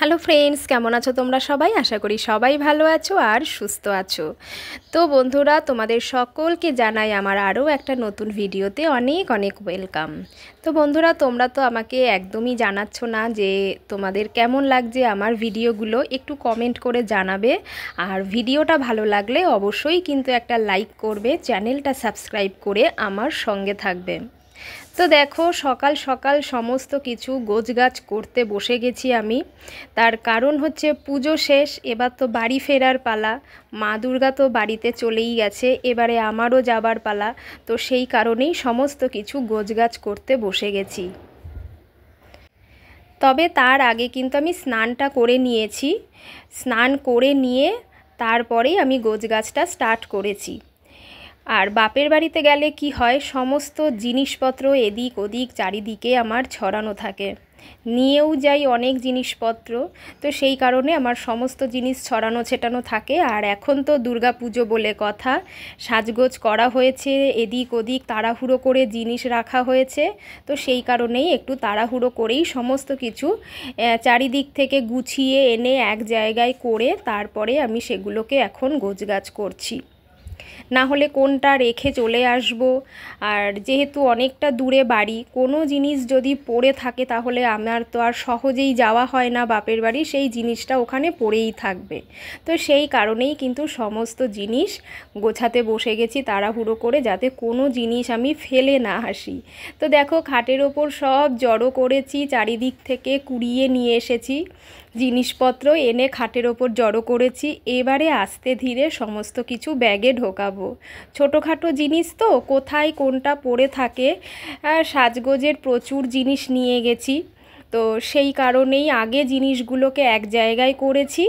Hello friends, কেমন আছো তোমরা সবাই? আশা করি সবাই ভালো আছো আর সুস্থ আছো। তো বন্ধুরা, তোমাদের সকলকে জানাই আমার আরও একটা নতুন ভিডিওতে অনেক অনেক ওয়েলকাম। তো বন্ধুরা, তোমরা তো আমাকে একদমই জানাচ্ছ না যে তোমাদের কেমন লাগছে আমার ভিডিওগুলো, একটু কমেন্ট করে জানাবে। আর ভিডিওটা ভালো লাগলে অবশ্যই কিন্তু একটা লাইক করবে, চ্যানেলটা সাবস্ক্রাইব করে আমার সঙ্গে থাকবে। তো দেখো, সকাল সকাল সমস্ত কিছু গোছগাছ করতে বসে গেছি আমি। তার কারণ হচ্ছে পুজো শেষ, এবার তো বাড়ি ফেরার পালা। মা দুর্গা তো বাড়িতে চলেই গেছে, এবারে আমারও যাবার পালা। তো সেই কারণেই সমস্ত কিছু গোছগাছ করতে বসে গেছি। তবে তার আগে কিন্তু আমি স্নানটা করে নিয়েছি। স্নান করে নিয়ে তারপরেই আমি গোছগাছটা স্টার্ট করেছি। আর বাপের বাড়িতে গেলে কি হয়, সমস্ত জিনিসপত্র এদিক ওদিক চারিদিকে আমার ছড়ানো থাকে, নিয়েও যাই অনেক জিনিসপত্র। তো সেই কারণে আমার সমস্ত জিনিস ছড়ানো ছেটানো থাকে। আর এখন তো দুর্গা পুজো বলে কথা, সাজগোজ করা হয়েছে, এদিক ওদিক তাড়াহুড়ো করে জিনিস রাখা হয়েছে। তো সেই কারণেই একটু তাড়াহুড়ো করেই সমস্ত কিছু চারিদিক থেকে গুছিয়ে এনে এক জায়গায় করে তারপরে আমি সেগুলোকে এখন গোছগাছ করছি। না হলে কোনটা রেখে চলে আসব। আর যেহেতু অনেকটা দূরে বাড়ি, কোনো জিনিস যদি পড়ে থাকে তাহলে আমার তো আর সহজেই যাওয়া হয় না বাপের বাড়ি, সেই জিনিসটা ওখানে পড়েই থাকবে। তো সেই কারণেই কিন্তু সমস্ত জিনিস গোছাতে বসে গেছি তাড়াহুড়ো করে, যাতে কোনো জিনিস আমি ফেলে না আসি। তো দেখো, খাটের ওপর সব জড়ো করেছি, চারিদিক থেকে কুড়িয়ে নিয়ে এসেছি জিনিসপত্র, এনে খাটের ওপর জড়ো করেছি। এবারে আস্তে ধীরে সমস্ত কিছু ব্যাগে ঢোকাবো। ছোটোখাটো জিনিস তো, কোথায় কোনটা পড়ে থাকে। সাজগোজের প্রচুর জিনিস নিয়ে গেছি, তো সেই কারণেই আগে জিনিসগুলোকে এক জায়গায় করেছি,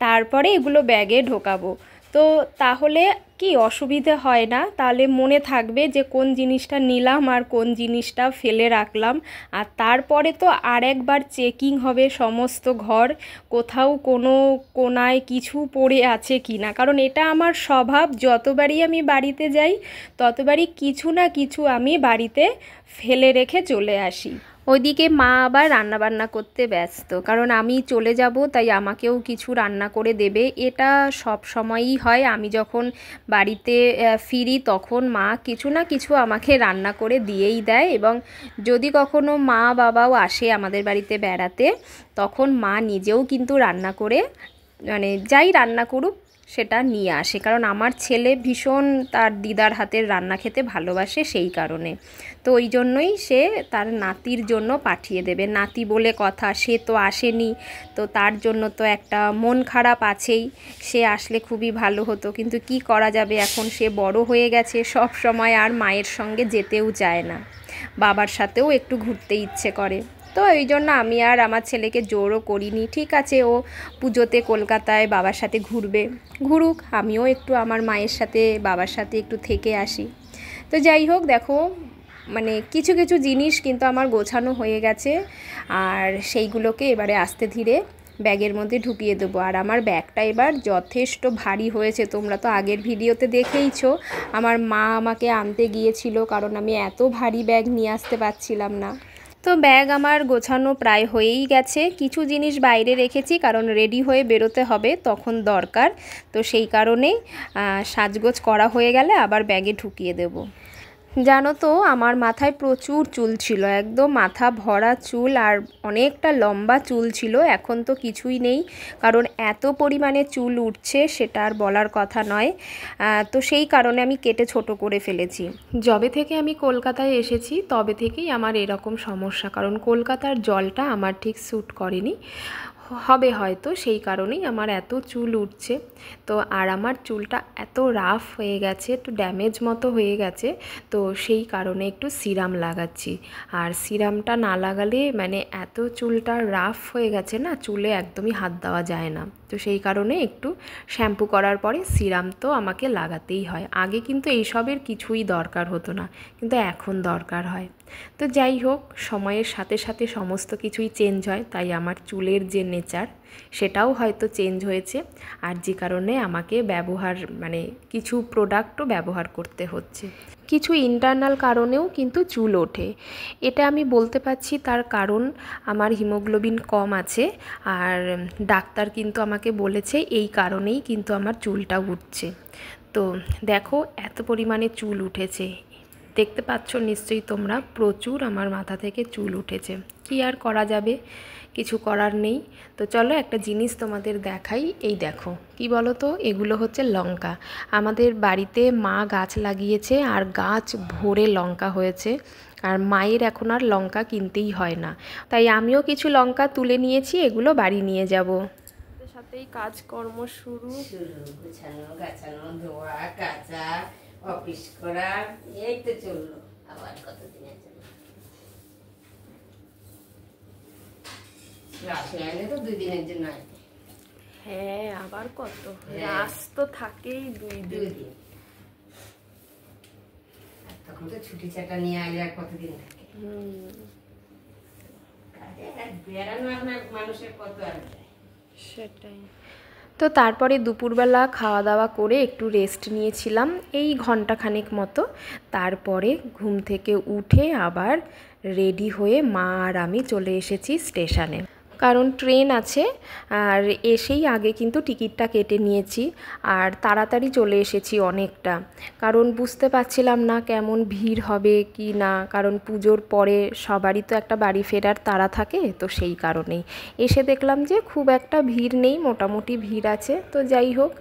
তারপরে এগুলো ব্যাগে ঢোকাবো। তো তাহলে কি অসুবিধে হয় না, তাহলে মনে থাকবে যে কোন জিনিসটা নিলাম আর কোন জিনিসটা ফেলে রাখলাম। আর তারপরে তো আরেকবার চেকিং হবে সমস্ত ঘর, কোথাও কোনো কোনায় কিছু পড়ে আছে কি না। কারণ এটা আমার স্বভাব, যতবারই আমি বাড়িতে যাই ততবারই কিছু না কিছু আমি বাড়িতে ফেলে রেখে চলে আসি। ওইদিকে মা আবার রান্নাবান্না করতে ব্যস্ত, কারণ আমি চলে যাব, তাই আমাকেও কিছু রান্না করে দেবে। এটা সব সময়ই হয়, আমি যখন বাড়িতে ফিরি তখন মা কিছু না কিছু আমাকে রান্না করে দিয়েই দেয়। এবং যদি কখনো মা বাবাও আসে আমাদের বাড়িতে বেড়াতে, তখন মা নিজেও কিন্তু রান্না করে, মানে যাই রান্না করুক সেটা নিয়ে আসে। কারণ আমার ছেলে ভীষণ তার দিদার হাতের রান্না খেতে ভালোবাসে, সেই কারণে। তো ওই জন্যই সে তার নাতির জন্য পাঠিয়ে দেবে। নাতি বলে কথা, সে তো আসেনি, তো তার জন্য তো একটা মন খারাপ আছেই। সে আসলে খুবই ভালো হতো, কিন্তু কি করা যাবে, এখন সে বড় হয়ে গেছে, সব সময় আর মায়ের সঙ্গে যেতেও চায় না, বাবার সাথেও একটু ঘুরতে ইচ্ছে করে। তো এই জন্য আমি আর আমার ছেলেকে জোরও করিনি। ঠিক আছে, ও পুজোতে কলকাতায় বাবার সাথে ঘুরবে, ঘুরুক, আমিও একটু আমার মায়ের সাথে বাবার সাথে একটু থেকে আসি। তো যাই হোক, দেখো, মানে কিছু কিছু জিনিস কিন্তু আমার গোছানো হয়ে গেছে, আর সেইগুলোকে এবারে আস্তে ধীরে ব্যাগের মধ্যে ঢুকিয়ে দেবো। আর আমার ব্যাগটা এবার যথেষ্ট ভারী হয়েছে, তোমরা তো আগের ভিডিওতে দেখেইছো আমার মা আমাকে আনতে গিয়েছিল, কারণ আমি এত ভারী ব্যাগ নিয়ে আসতে পারছিলাম না। তো ব্যাগ আমার গোছানো প্রায় হয়েই গেছে। কিছু জিনিস বাইরে রেখেছি, কারণ রেডি হয়ে বেরোতে হবে, তখন দরকার। তো সেই কারণেই সাজগোজ করা হয়ে গেলে আবার ব্যাগে ঢুকিয়ে দেব। জানো তো, আমার মাথায় প্রচুর চুল ছিল, একদম মাথা ভরা চুল, আর অনেকটা লম্বা চুল ছিল। এখন তো কিছুই নেই, কারণ এত পরিমাণে চুল উঠছে সেটা আর বলার কথা নয়। তো সেই কারণে আমি কেটে ছোট করে ফেলেছি। যবে থেকে আমি কলকাতায় এসেছি তবে থেকেই আমার এরকম সমস্যা, কারণ কলকাতার জলটা আমার ঠিক স্যুট করেনি হবে হয়তো, সেই কারণেই আমার এত চুল উঠছে। তো আর আমার চুলটা এত রাফ হয়ে গেছে, একটু ড্যামেজ মতো হয়ে গেছে, তো সেই কারণে একটু সিরাম লাগাচ্ছি। আর সিরামটা না লাগালে মানে এত চুলটা রাফ হয়ে গেছে না, চুলে একদমই হাত দেওয়া যায় না। তো সেই কারণে একটু শ্যাম্পু করার পরে সিরাম তো আমাকে লাগাতেই হয়। আগে কিন্তু এইসবের কিছুই দরকার হতো না, কিন্তু এখন দরকার হয়। তো যাই হোক, সময়ের সাথে সাথে সমস্ত কিছুই চেঞ্জ হয়, তাই আমার চুলের যে নেচার সেটাও হয়তো চেঞ্জ হয়েছে, আর যে কারণে আমাকে ব্যবহার মানে কিছু প্রোডাক্টও ব্যবহার করতে হচ্ছে। কিছু ইন্টারনাল কারণেও কিন্তু চুল ওঠে। এটা আমি বলতে পারছি তার কারণ আমার হিমোগ্লোবিন কম আছে, আর ডাক্তার কিন্তু আমাকে বলেছে এই কারণেই কিন্তু আমার চুলটা উঠছে। তো দেখো এত পরিমাণে চুল উঠেছে, দেখতে পাচ্ছ নিশ্চয়ই তোমরা, প্রচুর আমার মাথা থেকে চুল উঠেছে। কি আর করা যাবে, কিছু করার নেই। তো চলো একটা জিনিস তোমাদের দেখাই। এই দেখো, কি বলো তো, এগুলো হচ্ছে লঙ্কা। আমাদের বাড়িতে মা গাছ লাগিয়েছে আর গাছ ভরে লঙ্কা হয়েছে, আর মায়ের এখন আর লঙ্কা কিনতেই হয় না, তাই আমিও কিছু লঙ্কা তুলে নিয়েছি, এগুলো বাড়ি নিয়ে যাব। সাথেই কাজকর্ম শুরু, গুছানো গাছানো, ধোয়া কাচা, অফিস করা, এই তো চললো। আবার কতদিন আছে, রাশিয়ানে তো 2 দিনের জন্য আসবে। হ্যাঁ আবার কত রাস তো থাকেই 2 দিন। তখন তো ছুটি ছাটা নিয়ে আলে আর কতদিন থাকে। বেড়ানো আপনার মানুষের কত আর সেটাই। তো তারপরে দুপুরবেলা খাওয়া দাওয়া করে একটু রেস্ট নিয়েছিলাম এই ঘন্টাখানেক মতো। তারপরে ঘুম থেকে উঠে আবার রেডি হয়ে মা আর আমি চলে এসেছি স্টেশনে, কারণ ট্রেন আছে। আর এসেই আগে কিন্তু টিকিটটা কেটে নিয়েছি, আর তাড়াতাড়ি চলে এসেছি অনেকটা, কারণ বুঝতে পারছিলাম না কেমন ভিড় হবে কি না, কারণ পুজোর পরে সবারই তো একটা বাড়ি ফেরার তাড়া থাকে, তো সেই কারণেই এসে দেখলাম যে খুব একটা ভিড় নেই, মোটামুটি ভিড় আছে। তো যাই হোক,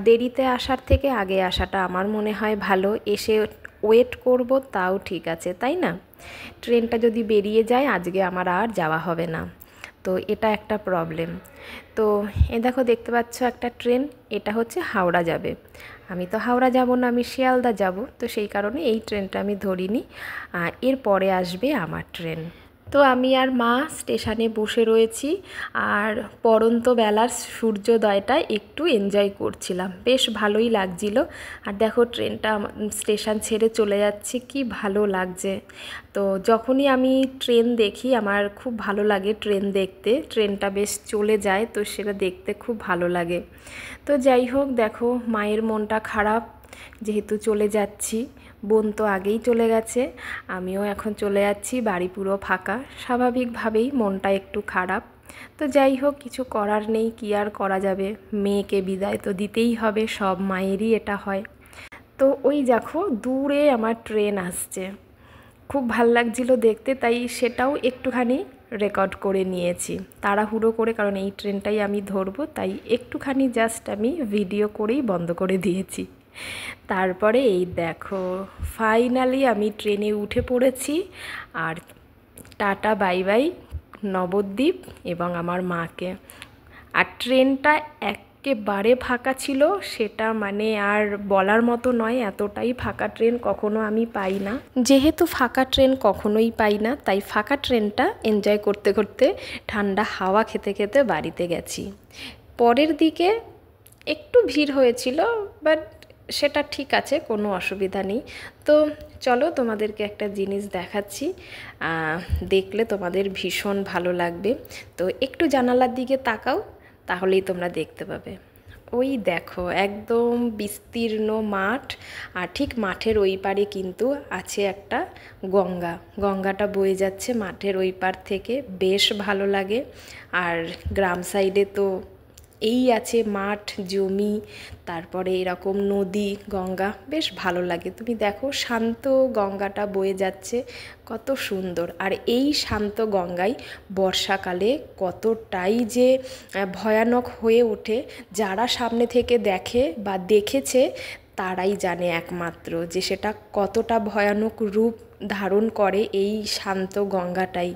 দেরিতে আসার থেকে আগে আসাটা আমার মনে হয় ভালো। এসে ওয়েট করব তাও ঠিক আছে, তাই না? ট্রেনটা যদি বেরিয়ে যায় আজকে আমার আর যাওয়া হবে না, তো এটা একটা প্রবলেম। তো এ দেখো, দেখতে পাচ্ছ একটা ট্রেন, এটা হচ্ছে হাওড়া যাবে। আমি তো হাওড়া যাব না, আমি শিয়ালদা যাব, তো সেই কারণে এই ট্রেনটা আমি ধরিনি। এরপরে আসবে আমার ট্রেন। তো আমি আর মা স্টেশনে বসে রয়েছি, আর পড়ন্ত বেলার সূর্যোদয়টা একটু এনজয় করছিলাম, বেশ ভালোই লাগছিল। আর দেখো ট্রেনটা স্টেশন ছেড়ে চলে যাচ্ছে, কি ভালো লাগছে। তো যখনই আমি ট্রেন দেখি আমার খুব ভালো লাগে ট্রেন দেখতে, ট্রেনটা বেশ চলে যায়, তো সেটা দেখতে খুব ভালো লাগে। তো যাই হোক, দেখো মায়ের মনটা খারাপ, যেহেতু চলে যাচ্ছি। বোন তো আগেই চলে গেছে, আমিও এখন চলে যাচ্ছি, বাড়ি পুরো ফাঁকা, স্বাভাবিকভাবেই মনটা একটু খারাপ। তো যাই হোক, কিছু করার নেই, কি আর করা যাবে, মেয়েকে বিদায় তো দিতেই হবে, সব মায়েরই এটা হয়। তো ওই দেখো দূরে আমার ট্রেন আসছে, খুব ভাল লাগছিল দেখতে, তাই সেটাও একটুখানি রেকর্ড করে নিয়েছি তাড়াহুড়ো করে, কারণ এই ট্রেনটাই আমি ধরবো, তাই একটুখানি জাস্ট আমি ভিডিও করেই বন্ধ করে দিয়েছি। তারপরে এই দেখো ফাইনালি আমি ট্রেনে উঠে পড়েছি, আর টাটা বাই বাই নবদ্বীপ এবং আমার মাকে। আর ট্রেনটা একেবারে ফাঁকা ছিল, সেটা মানে আর বলার মতো নয়, এতটাই ফাঁকা ট্রেন কখনো আমি পাই না। যেহেতু ফাঁকা ট্রেন কখনোই পাই না, তাই ফাঁকা ট্রেনটা এনজয় করতে করতে ঠান্ডা হাওয়া খেতে খেতে বাড়িতে গেছি। পরের দিকে একটু ভিড় হয়েছিল, বাট সেটা ঠিক আছে, কোনো অসুবিধা নেই। তো চলো তোমাদেরকে একটা জিনিস দেখাচ্ছি, দেখলে তোমাদের ভীষণ ভালো লাগবে। তো একটু জানালার দিকে তাকাও, তাহলেই তোমরা দেখতে পাবে। ওই দেখো একদম বিস্তীর্ণ মাঠ, আর ঠিক মাঠের ওই পারে কিন্তু আছে একটা গঙ্গা, গঙ্গাটা বয়ে যাচ্ছে মাঠের ওই পার থেকে, বেশ ভালো লাগে। আর গ্রাম সাইডে তো এই আছে মাঠ জমি, তারপরে এরকম নদী গঙ্গা, বেশ ভালো লাগে। তুমি দেখো শান্ত গঙ্গাটা বয়ে যাচ্ছে, কত সুন্দর। আর এই শান্ত গঙ্গায় বর্ষাকালে কতটাই যে ভয়ানক হয়ে ওঠে, যারা সামনে থেকে দেখে বা দেখেছে তারাই জানে একমাত্র যে সেটা কতটা ভয়ানক রূপ ধারণ করে এই শান্ত গঙ্গাটাই।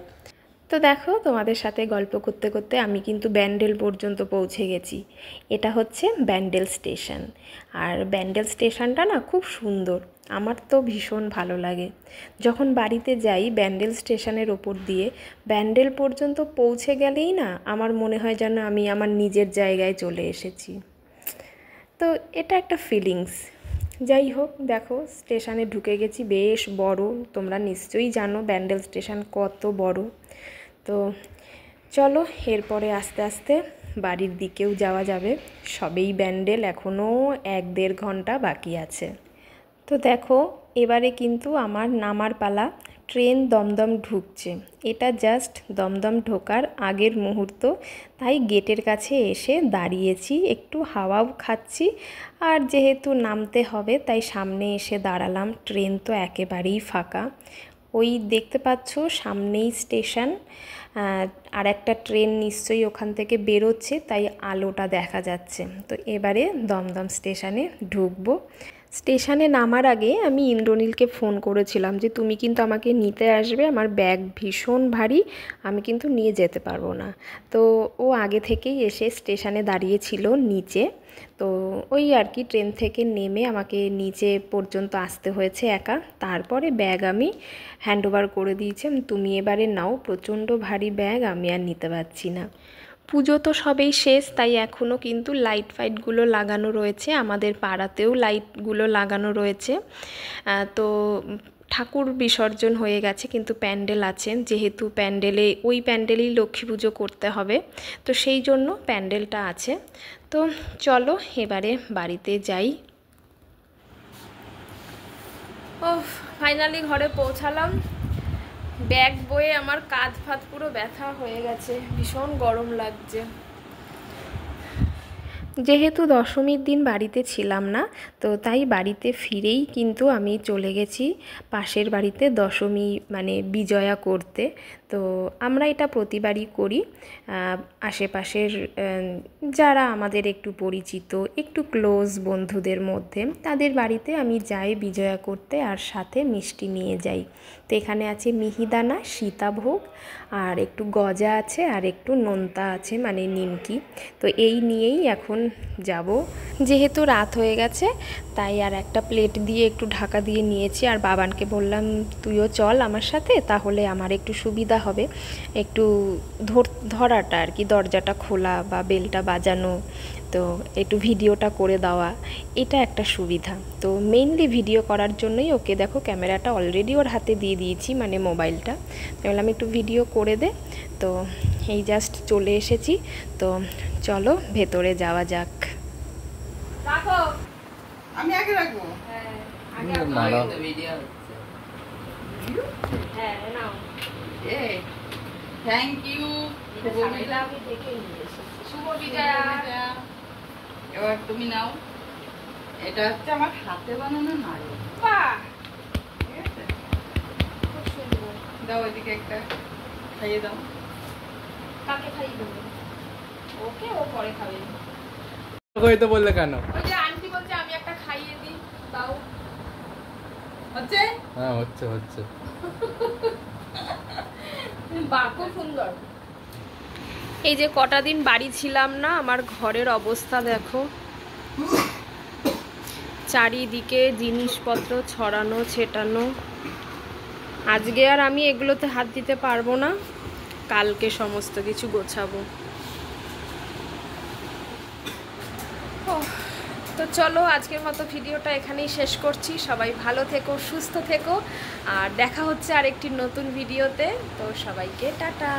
তো দেখো তোমাদের সাথে গল্প করতে করতে আমি কিন্তু ব্যান্ডেল পর্যন্ত পৌঁছে গেছি। এটা হচ্ছে ব্যান্ডেল স্টেশন, আর ব্যান্ডেল স্টেশনটা না খুব সুন্দর, আমার তো ভীষণ ভালো লাগে। যখন বাড়িতে যাই ব্যান্ডেল স্টেশনের ওপর দিয়ে ব্যান্ডেল পর্যন্ত পৌঁছে গেলেই না আমার মনে হয় যেন আমি আমার নিজের জায়গায় চলে এসেছি। তো এটা একটা ফিলিংস। যাই হোক, দেখো স্টেশনে ঢুকে গেছি, বেশ বড়, তোমরা নিশ্চয়ই জানো ব্যান্ডেল স্টেশন কত বড়। তো চলো এরপরে আস্তে আস্তে বাড়ির দিকেও যাওয়া যাবে, সবেই ব্যান্ডেল, এখনও 1-1.5 ঘন্টা বাকি আছে। তো দেখো এবারে কিন্তু আমার নামার পালা। ট্রেন দমদম ঢুকছে, এটা জাস্ট দমদম ঢোকার আগের মুহূর্ত, তাই গেটের কাছে এসে দাঁড়িয়েছি, একটু হাওয়াও খাচ্ছি। আর যেহেতু নামতে হবে তাই সামনে এসে দাঁড়ালাম। ট্রেন তো একেবারেই ফাঁকা, ওই দেখতে পাচ্ছ সামনেই স্টেশন, আর একটা ট্রেন নিশ্চয়ই ওখান থেকে বেরোচ্ছে, তাই আলোটা দেখা যাচ্ছে। তো এবারে দমদম স্টেশনে ঢুকবো। স্টেশনে নামার আগে আমি ইন্দ্রনীলকে ফোন করেছিলাম যে তুমি কিন্তু আমাকে নিতে আসবে, আমার ব্যাগ ভীষণ ভারী, আমি কিন্তু নিয়ে যেতে পারবো না। তো ও আগে থেকেই এসে স্টেশনে দাঁড়িয়েছিল নিচে। তো ওই আর কি, ট্রেন থেকে নেমে আমাকে নিচে পর্যন্ত আসতে হয়েছে একা। তারপরে ব্যাগ আমি হ্যান্ডওভার করে দিয়েছি, তুমি এবারে নাও, প্রচণ্ড ভারী ব্যাগ আমি আর নিতে পারছি না। পুজো তো সবেই শেষ, তাই এখনও কিন্তু লাইট ফাইটগুলো লাগানো রয়েছে, আমাদের পাড়াতেও লাইটগুলো লাগানো রয়েছে। তো ঠাকুর বিসর্জন হয়ে গেছে, কিন্তু প্যান্ডেল আছে, যেহেতু ওই প্যান্ডেলেই লক্ষ্মী পুজো করতে হবে, তো সেই জন্য প্যান্ডেলটা আছে। তো চলো এবারে বাড়িতে যাই। ও ফাইনালি ঘরে পৌঁছালাম। ব্যাগ বয়ে আমার কাঁধ ফাঁধ পুরো ব্যথা হয়ে গেছে, ভীষণ গরম লাগছে। যেহেতু দশমীর দিন বাড়িতে ছিলাম না, তো তাই বাড়িতে ফিরেই কিন্তু আমি চলে গেছি পাশের বাড়িতে দশমী মানে বিজয়া করতে। তো আমরা এটা প্রতিবারই করি, আশেপাশের যারা আমাদের একটু পরিচিত, একটু ক্লোজ বন্ধুদের মধ্যে, তাদের বাড়িতে আমি যাই বিজয়া করতে, আর সাথে মিষ্টি নিয়ে যাই। তো এখানে আছে মিহিদানা, সীতাভোগ, আর একটু গজা আছে, আর একটু নোনতা আছে মানে নিমকি। তো এই নিয়েই এখন যাব। যেহেতু রাত হয়ে গেছে তাই আর একটা প্লেট দিয়ে একটু ঢাকা দিয়ে নিয়েছি, আর বাবানকে বললাম তুইও চল আমার সাথে, তাহলে আমার একটু সুবিধা হবে, একটু ধরাটা আর কি, দরজাটা খোলা বা বেলটা বাজানো, তো একটু ভিডিওটা করে দেওয়া, এটা একটা সুবিধা। তো মেইনলি ভিডিও করার জন্যই ওকে দেখো ক্যামেরাটা অলরেডি ওর হাতে দিয়ে দিয়েছি, মানে মোবাইলটা, তো বললাম একটু ভিডিও করে দে। তো এই জাস্ট চলে এসেছি, তো চলো ভেতরে যাওয়া যাক। রাখো, আমি আগে রাখবো। হ্যাঁ আগে ভিডিও হচ্ছে। হ্যাঁ নাও। Thank you. আমি দেখে নিয়ে এসেছি। শুভ বিজয়া। এবার তুমি নাও, এটা হচ্ছে আমার হাতে বানানো নাড়ু। বাহ, ঠিক আছে, খুব সুন্দর। দাও এদিকে একটা খাইয়ে দাও। কাকে খাইয়ে দেবো? ওকে, ও পরে খাবে। তো বললে কেন? ওই যে আন্টি বলছে আমি একটা খাইয়ে দিই, দাও। হচ্ছে? হ্যাঁ হচ্ছে হচ্ছে। বাহ, খুব সুন্দর। এই যে কটা দিন বাড়ি ছিলাম না, আমার ঘরের অবস্থা দেখো, চারিদিকে জিনিসপত্র ছড়ানো ছেটানো। আজকে আর আমি এগুলোতে হাত দিতে পারবো না, কালকে সমস্ত কিছু গোছাবো। তো চলো আজকের মতো ভিডিওটা এখানেই শেষ করছি। সবাই ভালো থেকো, সুস্থ থেকো, আর দেখা হচ্ছে আরেকটি নতুন ভিডিওতে। তো সবাইকে টাটা।